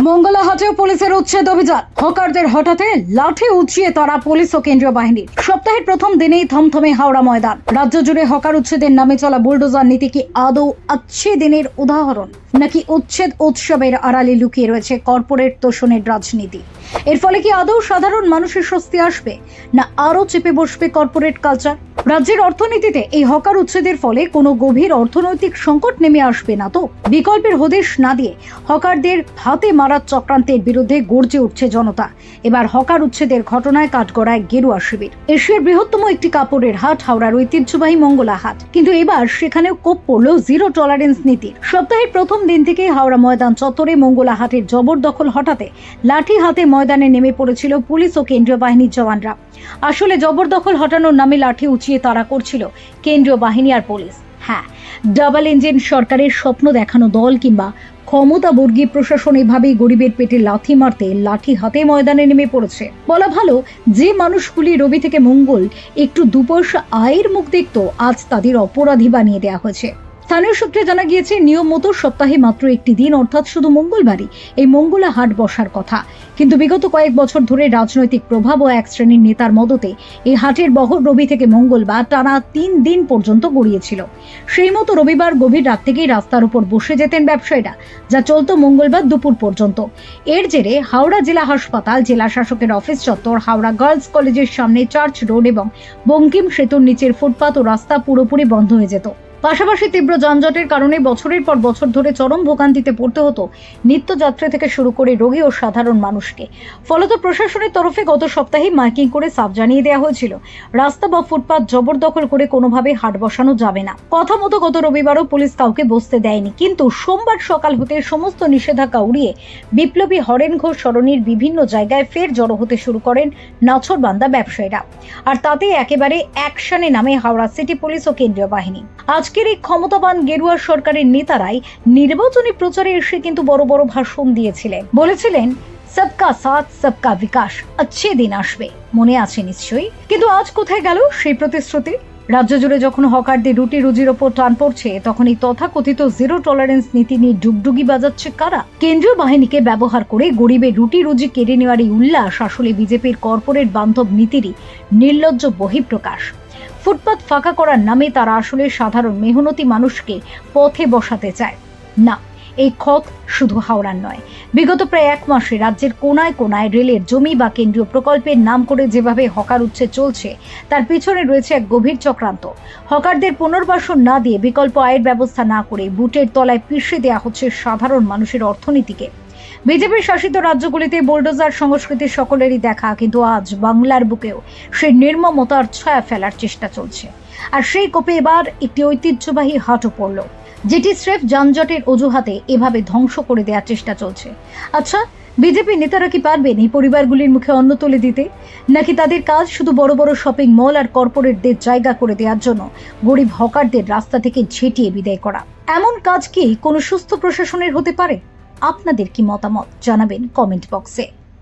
মঙ্গলাহাটেও পুলিশের উচ্ছেদ অভিযান। হকারদের হঠাতে লাঠি উঁচিয়ে তারা পুলিশ ও কেন্দ্রীয় বাহিনীর। সপ্তাহের প্রথম দিনেই থমথমে হাওড়া ময়দান। রাজ্য জুড়ে হকার উচ্ছেদের নামে চলা বুলডোজার নীতি কি আদৌ अच्छे দিনের উদাহরণ, নাকি উচ্ছেদ উৎসবের আড়ালে লুকিয়ে রয়েছে কর্পোরেট তোষণের রাজনীতি? এর ফলে কি আদৌ সাধারণ মানুষের স্বস্তি আসবে, না আরো চেপে বসবে কর্পোরেট কালচার? রাজ্যের অর্থনীতিতে এই হকার উচ্ছেদের ফলে কোনো গভীর অর্থনৈতিক সংকট নেমে আসবে না তো? বিকল্পের হদিশ না দিয়ে হকারদের হাতে মারার চক্রান্তের বিরুদ্ধে গর্জে উঠছে জনতা। এবার হকার উচ্ছেদের ঘটনায় কাঠগড়ায় গেরুয়া শিবির। এশিয়ার বৃহত্তম একটি কাপড়ের হাট হাওড়ার ঐতিহ্যবাহী মঙ্গলা হাট, কিন্তু এবার সেখানেও কোপ পড়ল জিরো টলারেন্স নীতির। সপ্তাহের প্রথম দিন থেকে হাওড়া ময়দান চত্বরে মঙ্গলা হাটের জবরদখল হঠাতে লাঠি হাতে ময়দানে নেমে পড়েছিল পুলিশ ও কেন্দ্রীয় বাহিনীর জওয়ানরা। আসলে জবরদখল হটানোর নামে লাঠি উঁচিয়ে তাড়া করছিল কেন্দ্রীয় বাহিনী আর পুলিশ। হ্যাঁ, ডাবল ইঞ্জিন সরকারের স্বপ্ন দেখানো দল কিংবা ক্ষমতাবর্গী প্রশাসন এভাবেই গরিবের পেটে লাথি মারতে লাঠি হাতে ময়দানে নেমে পড়েছে। বলা ভালো, যে মানুষগুলি রবি থেকে মঙ্গল একটু দুপয়সা আয়ের মুখ দেখত, আজ তাদের অপরাধী বানিয়ে দেওয়া হয়েছে। স্থানীয় সূত্রে জানা গিয়েছে, নিয়ম মতো সপ্তাহে মাত্র একটি দিন অর্থাৎ শুধু মঙ্গলবারই এই মঙ্গলা হাট বসার কথা, কিন্তু বিগত কয়েক বছর ধরে রাজনৈতিক প্রভাব ও এক শ্রেণীর নেতার মদতে এই হাটের বহর রবি থেকে মঙ্গলবার টানা 3 দিন পর্যন্ত গড়িয়েছিল। সেই মতো রবিবার গভীর রাত থেকেই রাস্তার উপর বসে যেতেন ব্যবসায়ীরা, যা চলত মঙ্গলবার দুপুর পর্যন্ত। এর জেরে হাওড়া জেলা হাসপাতাল, জেলা শাসকের অফিস চত্বর, হাওড়া গার্লস কলেজের সামনে চার্চ রোড এবং বঙ্কিম সেতুর নিচের ফুটপাত ও রাস্তা পুরোপুরি বন্ধ হয়ে যেত। পাশাপাশি তীব্র যানজটের কারণে বছরের পর বছর ধরে চরম ভোগান্তিতে পড়তে হতো নিত্যযাত্রী থেকে শুরু করে রোগী ও সাধারণ মানুষকে। ফলত প্রশাসনের তরফে গত সপ্তাহে মাইকিং করে সাফ জানিয়ে দেওয়া হয়েছিল, রাস্তা বা ফুটপাত জবরদখল করে কোনোভাবে হাট বসানো যাবে না। কথা মতো গত রবিবারও পুলিশ কাউকে বসতে দেয়নি, কিন্তু সোমবার সকাল হতে সমস্ত নিষেধাজ্ঞা উড়িয়ে বিপ্লবী হরেন ঘোষ সরণির বিভিন্ন জায়গায় ফের জড়ো হতে শুরু করেন নাছোড়বান্দা ব্যবসায়ীরা। আর তাতে একেবারে অ্যাকশনে নামে হাওড়া সিটি পুলিশ ও কেন্দ্রীয় বাহিনী। আজকের এই ক্ষমতাবান গেরুয়া সরকারের নেতারাই নির্বাচনী প্রচারে এসে কিন্তু বড় বড় ভাষণ দিয়েছিলেন, বলেছিলেন সবকা সাথ সবকা বিকাশ, अच्छे দিন আসবে। মনে আছে নিশ্চয়ই, কিন্তু আজ কোথায় গেল সেই প্রতিশ্রুতি? রাজ্য জুড়ে যখন হকারদের রুটি রুজির ওপর টান পড়ছে, তখন এই তথাকথিত জিরো টলারেন্স নীতি নিয়ে ডুগডুগি বাজাচ্ছে কারা? কেন্দ্রীয় বাহিনীকে ব্যবহার করে গরিবের রুটি রুজি কেড়ে নেওয়ার এই উল্লাস আসলে বিজেপির কর্পোরেট বান্ধব নীতিরই নির্লজ্জ বহিঃপ্রকাশ। ফুটপাত ফাঁকা করার নামে তারা আসলে সাধারণ মেহনতি মানুষকে পথে বসাতে চায় না। এই ক্ষত শুধু হাওড়ার নয়, বিগত প্রায় 1 মাসে রাজ্যের কোনায় কোনায় রেলের জমি বা কেন্দ্রীয় প্রকল্পের নাম করে যেভাবে হকার উচ্ছেদ চলছে, তার পিছনে রয়েছে এক গভীর চক্রান্ত। হকারদের পুনর্বাসন না দিয়ে, বিকল্প আয়ের ব্যবস্থা না করে বুটের তলায় পিষে দেওয়া হচ্ছে সাধারণ মানুষের অর্থনীতিকে। বিজেপির শাসিত রাজ্যগুলিতে বুলডোজার সংস্কৃতি সকলেরই দেখা, কিন্তু আজ বাংলার বুকেও সেই নির্মমতার ছায়া ফেলার চেষ্টা চলছে। আর সেই কোপে এবার একটি ঐতিহ্যবাহী হাটও পড়ল, যেটি স্রেফ যানজটের অজুহাতে এভাবে ধ্বংস করে দেওয়ার চেষ্টা চলছে। আচ্ছা, বিজেপি নেতারা কি পারবেন এই পরিবারগুলির মুখে অন্ন তুলে দিতে, নাকি তাদের কাজ শুধু বড় বড় শপিং মল আর কর্পোরেটদের জায়গা করে দেওয়ার জন্য গরিব হকারদের রাস্তা থেকে ঝেঁটিয়ে বিদায় করা? এমন কাজ কি কোনো সুস্থ প্রশাসনের হতে পারে? আপনাদের কি মতামত জানাবেন কমেন্ট বক্সে।